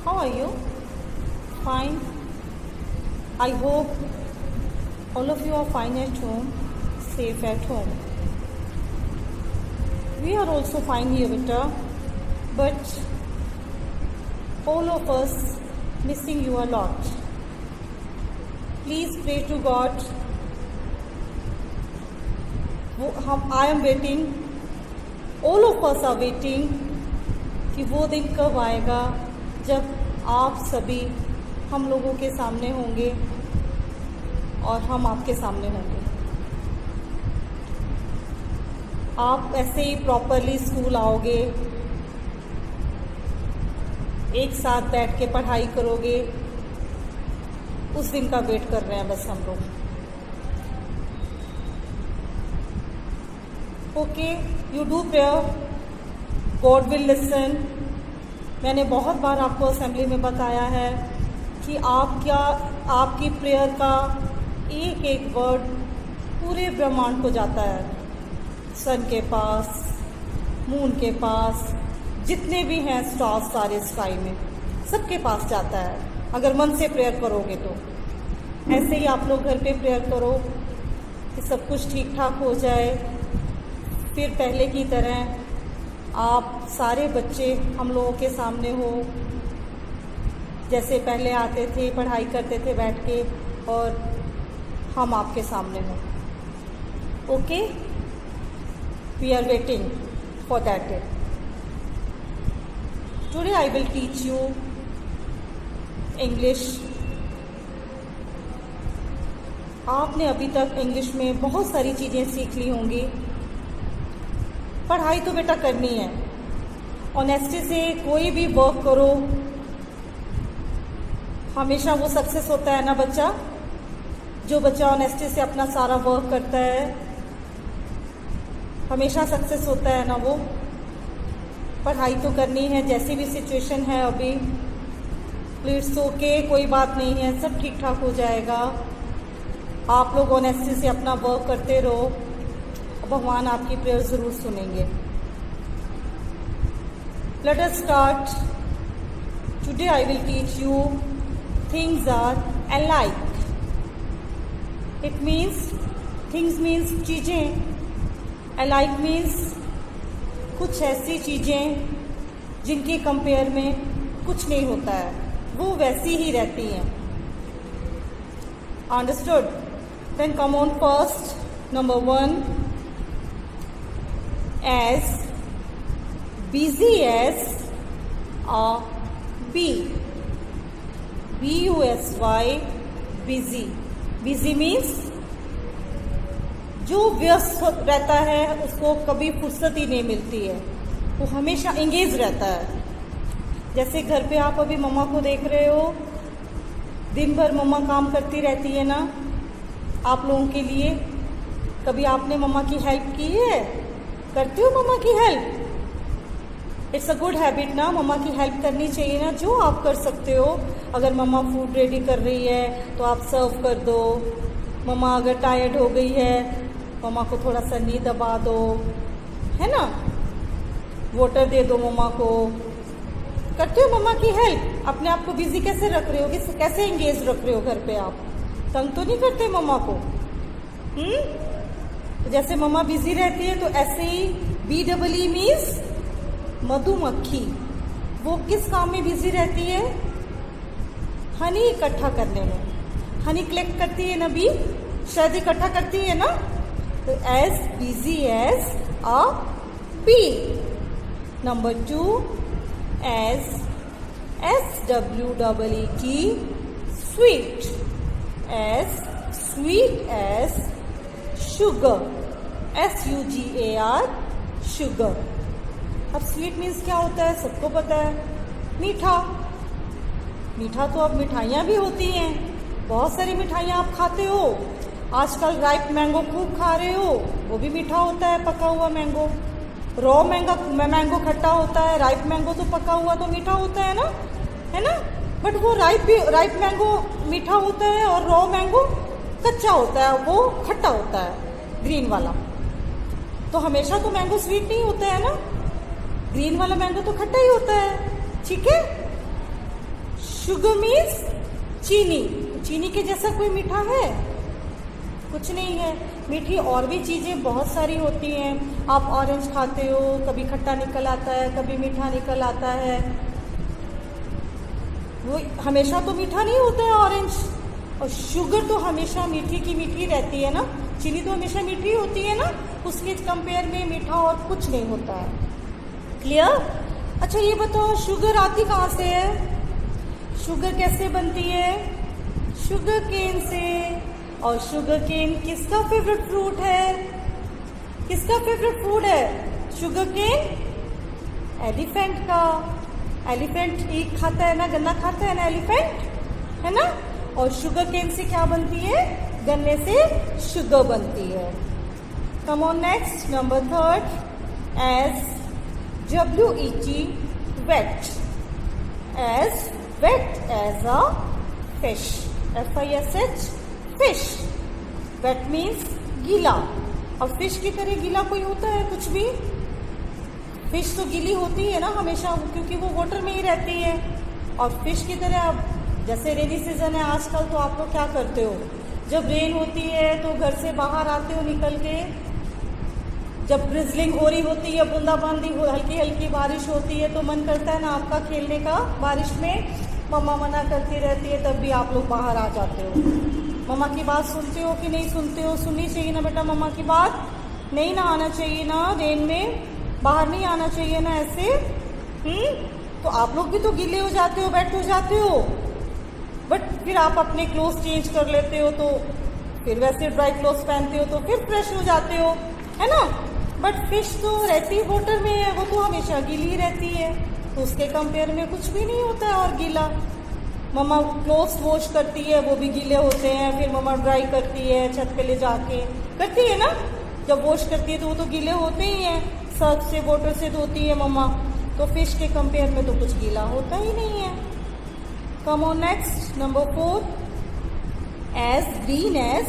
How are you? Fine. I hope all of you are fine at home, safe at home. We are also fine here, beta, but all of us missing you a lot. Please pray to God. I am waiting. All of us are waiting कि वो दिन कब आएगा जब आप सभी हम लोगों के सामने होंगे और हम आपके सामने होंगे। आप ऐसे ही प्रॉपरली स्कूल आओगे, एक साथ बैठ के पढ़ाई करोगे, उस दिन का वेट कर रहे हैं बस हम लोग। Okay, you do prayer, God will listen. मैंने बहुत बार आपको असेंबली में बताया है कि आपकी प्रेयर का एक एक वर्ड पूरे ब्रह्मांड को जाता है। सन के पास, मून के पास, जितने भी हैं स्टार्स सारे स्काई में, सबके पास जाता है अगर मन से प्रेयर करोगे तो। ऐसे ही आप लोग घर पे प्रेयर करो कि सब कुछ ठीक ठाक हो जाए। फिर पहले की तरह आप सारे बच्चे हम लोगों के सामने हो, जैसे पहले आते थे, पढ़ाई करते थे बैठ के, और हम आपके सामने हो। Okay, we are waiting for that day. Today I will teach you English. आपने अभी तक इंग्लिश में बहुत सारी चीज़ें सीख ली होंगी। पढ़ाई तो बेटा करनी है, ऑनेस्टी से कोई भी वर्क करो, हमेशा वो सक्सेस होता है ना बच्चा। जो बच्चा ऑनेस्टी से अपना सारा वर्क करता है हमेशा सक्सेस होता है ना वो। पढ़ाई तो करनी है, जैसी भी सिचुएशन है अभी। प्लीज ओके, कोई बात नहीं है, सब ठीक ठाक हो जाएगा। आप लोग ऑनेस्टी से अपना वर्क करते रहो, भगवान आपकी प्रेयर जरूर सुनेंगे। Let us start. Today I will teach you things are alike. It means, things means चीजें, अलाइक मीन्स कुछ ऐसी चीजें जिनके कंपेयर में कुछ नहीं होता है, वो वैसी ही रहती हैं। Understood? Then come on first, number 1, as busy as a bee. busy, busy. busy means जो व्यस्त रहता है उसको कभी फुर्सत ही नहीं मिलती है, वो हमेशा एंगेज रहता है। जैसे घर पे आप अभी मम्मा को देख रहे हो, दिन भर मम्मा काम करती रहती है ना आप लोगों के लिए। कभी आपने मम्मा की हेल्प की है? करते हो मम्मा की help? It's a good habit ना, मम्मा की हेल्प करनी चाहिए ना, जो आप कर सकते हो। अगर मम्मा फूड रेडी कर रही है तो आप सर्व कर दो। मम्मा अगर टायर्ड हो गई है, मम्मा को थोड़ा सा नी दबा दो, है ना, वाटर दे दो मम्मा को। करते हो मम्मा की हेल्प? अपने आप को बिजी कैसे रख रहे हो, कैसे एंगेज रख रहे हो घर पे? आप तंग तो नहीं करते मम्मा को? तो जैसे मम्मा बिजी रहती है तो ऐसे ही BEE मीन्स मधुमक्खी, वो किस काम में बिजी रहती है? हनी इकट्ठा करने में। हनी कलेक्ट करती है ना बी, शहद इकट्ठा करती है ना। तो as busy as a bee. Number 2, as SWEET, sweet, as sweet as sugar, SUGAR, sugar. अब स्वीट मीन्स क्या होता है सबको पता है, मीठा। मीठा तो अब मिठाइयाँ भी होती हैं, बहुत सारी मिठाइयाँ आप खाते हो। आजकल राइप मैंगो खूब खा रहे हो, वो भी मीठा होता है, पका हुआ मैंगो। रॉ मैंगो खट्टा होता है, राइप मैंगो तो पका हुआ तो मीठा होता है ना। बट वो राइप मैंगो मीठा होता है और रॉ मैंगो कच्चा होता है, वो खट्टा होता है, ग्रीन वाला। तो हमेशा तो मैंगो स्वीट नहीं होता है ना, ग्रीन वाला मैंगो तो खट्टा ही होता है। ठीक है। शुगर मीन्स चीनी। चीनी के जैसा कोई मीठा है? कुछ नहीं है। मीठी और भी चीजें बहुत सारी होती हैं। आप ऑरेंज खाते हो, कभी खट्टा निकल आता है, कभी मीठा निकल आता है। वो हमेशा तो मीठा नहीं होता है ऑरेंज। और शुगर तो हमेशा मीठी की मीठी रहती है ना। चीनी तो हमेशा मीठी होती है ना, उसके कंपेयर में मीठा और कुछ नहीं होता है। क्लियर? अच्छा ये बताओ, शुगर आती कहाँ से है? शुगर कैसे बनती है? शुगर केन से। और शुगर केन किसका फेवरेट फ्रूट है? किसका फेवरेट फ्रूट है शुगर केन? एलिफेंट का। एलिफेंट ईख खाता है ना, गन्ना खाता है ना एलिफेंट, है ना। और शुगर केन से क्या बनती है? गन्ने से शुगर बनती है। Come on next, number 3, as WET wet, as wet as a fish, FISH fish, wet means गीला। अब फिश की तरह गीला कोई होता है कुछ भी? फिश तो गीली होती है ना हमेशा, क्योंकि वो वाटर में ही रहती है। और फिश की तरह अब जैसे रेनी सीजन है आजकल, तो आप लोग क्या करते हो? जब रेन होती है तो घर से बाहर आते हो निकल के, जब ड्रिजलिंग हो रही होती है, बूंदाबांदी हल्की हल्की बारिश होती है, तो मन करता है ना आपका खेलने का बारिश में। मम्मा मना करती रहती है, तब भी आप लोग बाहर आ जाते हो। मम्मा की बात सुनते हो कि नहीं सुनते हो? सुननी चाहिए ना बेटा मम्मा की बात। नहीं ना आना चाहिए ना रेन में, बाहर नहीं आना चाहिए ना ऐसे। तो आप लोग भी तो गीले हो जाते हो, वेट हो जाते हो। बट फिर आप अपने क्लोथ चेंज कर लेते हो, तो फिर वैसे ड्राई क्लोथ पहनते हो तो फिर फ्रेश हो जाते हो, है ना। बट फिश तो रहती वाटर में है, वो तो हमेशा गीली रहती है, तो उसके कंपेयर में कुछ भी नहीं होता है और गीला। मम्मा क्लोथ्स वॉश करती है, वो भी गीले होते हैं, फिर मम्मा ड्राई करती है, छत पे ले जाके करती है ना। जब वॉश करती है तो वो तो गीले होते ही हैं, सर्फ से वाटर से धोती है मम्मा। तो फिश के कंपेयर में तो कुछ गीला होता ही नहीं है। Come on next, number 4, as green as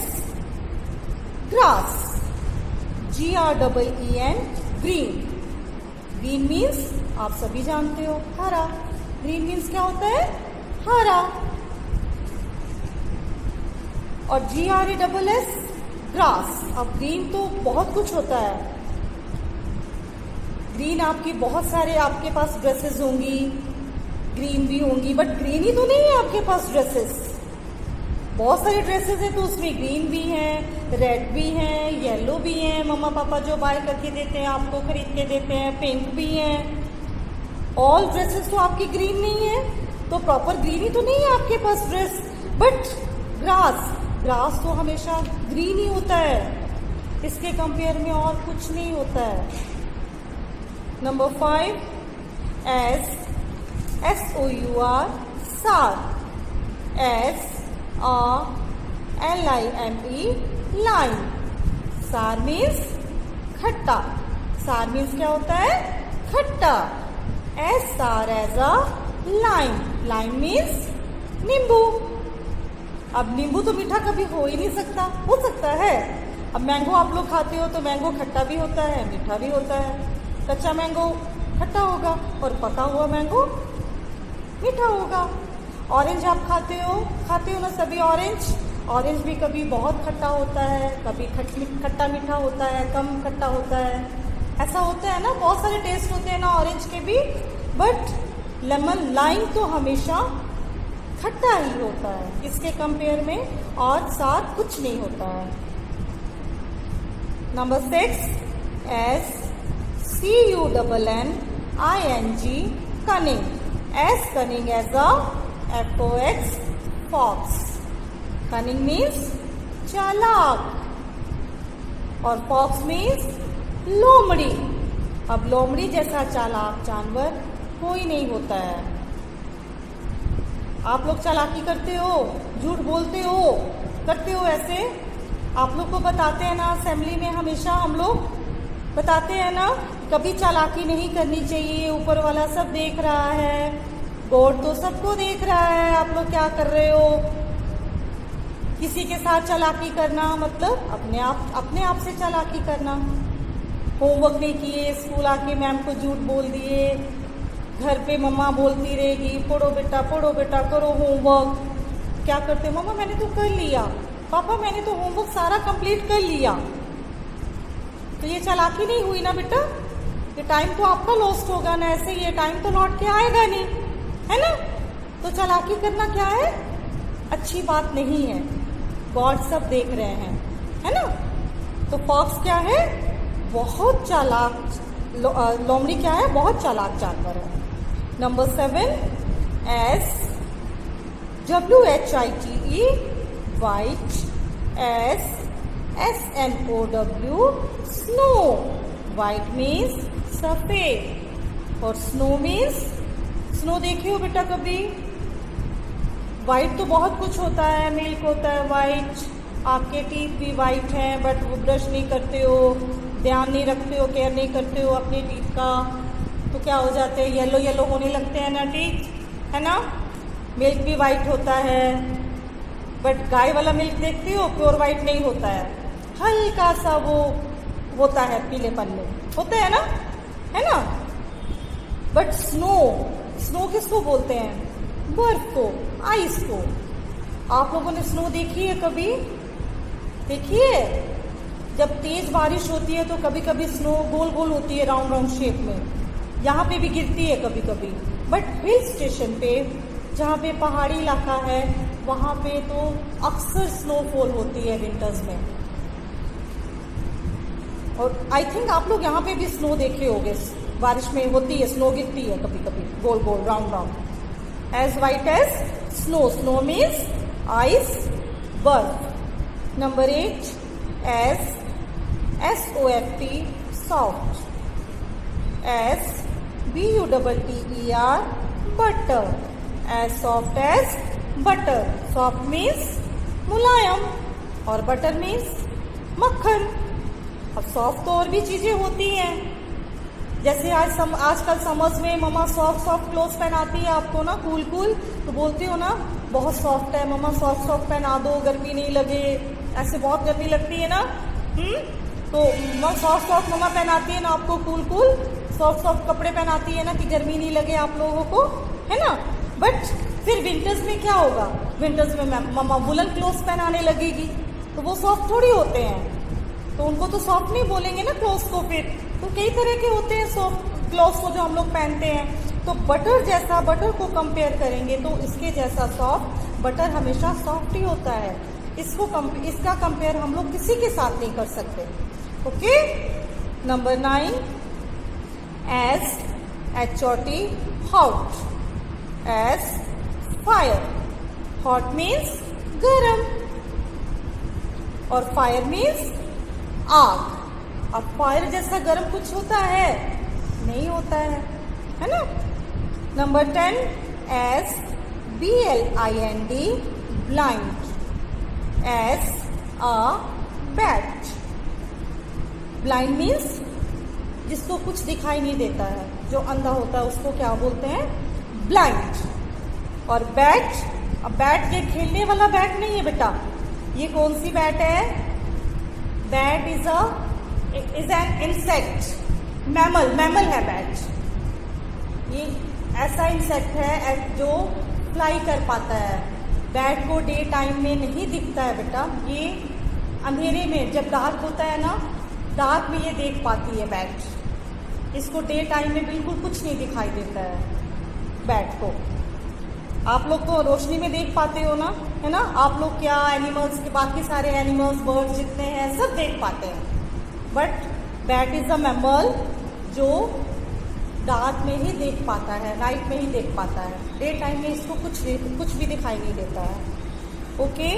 grass, GREEN, green. Green means आप सभी जानते हो हरा। ग्रीन मीन्स क्या होता है? हरा। और GRASS, ग्रास। अब ग्रीन तो बहुत कुछ होता है। ग्रीन आपकी बहुत सारे आपके पास ड्रेसेस होंगी, ग्रीन भी होंगी, बट ग्रीन ही तो नहीं है आपके पास ड्रेसेस। बहुत सारी ड्रेसेस हैं, तो उसमें ग्रीन भी हैं, रेड भी हैं, येलो भी हैं, मम्मा पापा जो बाय करके देते हैं आपको, खरीद के देते हैं, पिंक भी हैं। ऑल ड्रेसेस तो आपकी ग्रीन नहीं है, तो प्रॉपर ग्रीन ही तो नहीं है आपके पास ड्रेस। बट ग्रास, ग्रास तो हमेशा ग्रीन ही होता है, इसके कंपेयर में और कुछ नहीं होता है। Number 5, as SOUR, sour, SARLIME, lime. Sour means खट्टा। सार मीन्स क्या होता है? खट्टा। SAR as a lime. Lime means नींबू। अब नींबू तो मीठा कभी हो ही नहीं सकता, हो सकता है। अब मैंगो आप लोग खाते हो तो मैंगो खट्टा भी होता है, मीठा भी होता है। कच्चा मैंगो खट्टा होगा और पका हुआ मैंगो मीठा होगा। ऑरेंज आप खाते हो ना सभी ऑरेंज। ऑरेंज भी कभी बहुत खट्टा होता है, कभी खट्टा मीठा होता है, कम खट्टा होता है, ऐसा होता है ना। बहुत सारे टेस्ट होते हैं ना ऑरेंज के भी। बट लेमन, लाइम तो हमेशा खट्टा ही होता है, इसके कंपेयर में और साथ कुछ नहीं होता है। Number 6, as CUNNING, cunning, as cunning as a FOX, fox. Cunning means चालाक और fox means लोमड़ी। अब लोमड़ी जैसा चालाक जानवर कोई नहीं होता है। आप लोग चालाकी करते हो, झूठ बोलते हो, करते हो ऐसे। आप लोग को बताते हैं ना असेंबली में, हमेशा हम लोग बताते हैं ना, कभी चालाकी नहीं करनी चाहिए, ऊपर वाला सब देख रहा है, गॉड तो सबको देख रहा है, आप लोग क्या कर रहे हो। किसी के साथ चालाकी करना मतलब अपने आप से चालाकी करना। होमवर्क नहीं किए, स्कूल आके मैम को झूठ बोल दिए, घर पे मम्मा बोलती रहेगी पढ़ो बेटा करो होमवर्क। क्या करते, मम्मा मैंने तो कर लिया, पापा मैंने तो होमवर्क सारा कंप्लीट कर लिया। तो ये चालाकी नहीं हुई ना बेटा, ये टाइम तो आपका लॉस्ट होगा ना, ऐसे ये टाइम तो लौट के आएगा नहीं, है ना। तो चालाकी करना क्या है, अच्छी बात नहीं है, गॉड सब देख रहे हैं, है ना। तो फॉक्स क्या है, बहुत चालाक, लोमड़ी क्या है, बहुत चालाक जानवर है। Number 7, SWHITE, white, SNOW, snow. White means सफेद और snow means, स्नो देखे हो बेटा कभी, व्हाइट तो बहुत कुछ होता है, मिल्क होता है व्हाइट, आपके टीथ भी व्हाइट हैं, बट वो ब्रश नहीं करते हो, ध्यान नहीं रखते हो, केयर नहीं करते हो अपने टीथ का, तो क्या हो जाते हैं, येलो येलो होने लगते हैं ना टीथ, है ना। मिल्क भी वाइट होता है, बट गाय वाला मिल्क देखते हो प्योर वाइट नहीं होता है, हल्का सा वो होता है पीलेपन में, होता है ना। बट स्नो किसको बोलते हैं, बर्फ को, आइस को। आप लोगों ने स्नो देखी है कभी, देखी है, जब तेज बारिश होती है तो कभी कभी स्नो गोल गोल होती है, राउंड राउंड शेप में, यहाँ पे भी गिरती है कभी कभी। बट हिल स्टेशन पे, जहाँ पे पहाड़ी इलाका है, वहाँ पे तो अक्सर स्नोफॉल होती है विंटर्स में। और आई थिंक आप लोग यहाँ पे भी स्नो देखे होंगे, बारिश में होती है, स्नो गिरती है कभी कभी, गोल गोल round round, as white as snow. Snow means ice, बर्फ। Number 8, SOFT, soft, BUTTER, butter, as soft as butter. Soft means मुलायम और butter means मक्खन। अब सॉफ्ट तो और भी चीजें होती हैं, जैसे आजकल समर्स में मम्मा सॉफ्ट क्लोथ पहनाती है आपको ना, कूल तो बोलती हो ना, बहुत सॉफ्ट है मम्मा, सॉफ्ट पहना दो, गर्मी नहीं लगे, ऐसे बहुत गर्मी लगती है ना, तो सॉफ्ट मम्मा पहनाती है ना आपको, कूल सॉफ्ट कपड़े पहनाती है ना कि गर्मी नहीं लगे आप लोगों को, है ना। बट फिर विंटर्स में क्या होगा, विंटर्स में मम्मा वुलन क्लोथ्स पहनाने लगेगी, तो वो सॉफ्ट थोड़ी होते हैं, तो उनको तो सॉफ्ट नहीं बोलेंगे ना क्लोथ्स को। फिर तो कई तरह के होते हैं सॉफ्ट क्लोथ्स को जो हम लोग पहनते हैं। तो बटर को कंपेयर करेंगे तो इसके जैसा सॉफ्ट, बटर हमेशा सॉफ्ट ही होता है, इसका कंपेयर हम लोग किसी के साथ नहीं कर सकते। Okay. Number 9, HOT, hot, as fire. Hot means गरम और fire means आग। अब फायर जैसा गरम कुछ होता है, नहीं होता है ना। Number 10, BLIND, blind, as a bat. Blind means जिसको कुछ दिखाई नहीं देता है, जो अंधा होता है उसको क्या बोलते हैं, ब्लाइंड। और बैट, अब बैट ये खेलने वाला बैट नहीं है बेटा, ये कौन सी बैट है, bat is an insect, mammal है बैट। ये ऐसा इंसेक्ट है जो फ्लाई कर पाता है। बैट को डे टाइम में नहीं दिखता है बेटा, ये अंधेरे में जब डार्क होता है ना, डार्क में ये देख पाती है बैट, इसको डे टाइम में बिल्कुल कुछ नहीं दिखाई देता है बैट को। आप लोग तो रोशनी में देख पाते हो ना, है ना, आप लोग क्या एनिमल्स के बाकी सारे एनिमल्स बर्ड्स जितने हैं सब देख पाते हैं, but bat is a mammal जो डार्क में ही देख पाता है, नाइट में ही देख पाता है, डे टाइम में इसको कुछ भी दिखाई नहीं देता है। Okay,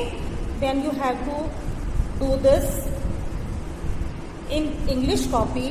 then you have to do this in English copy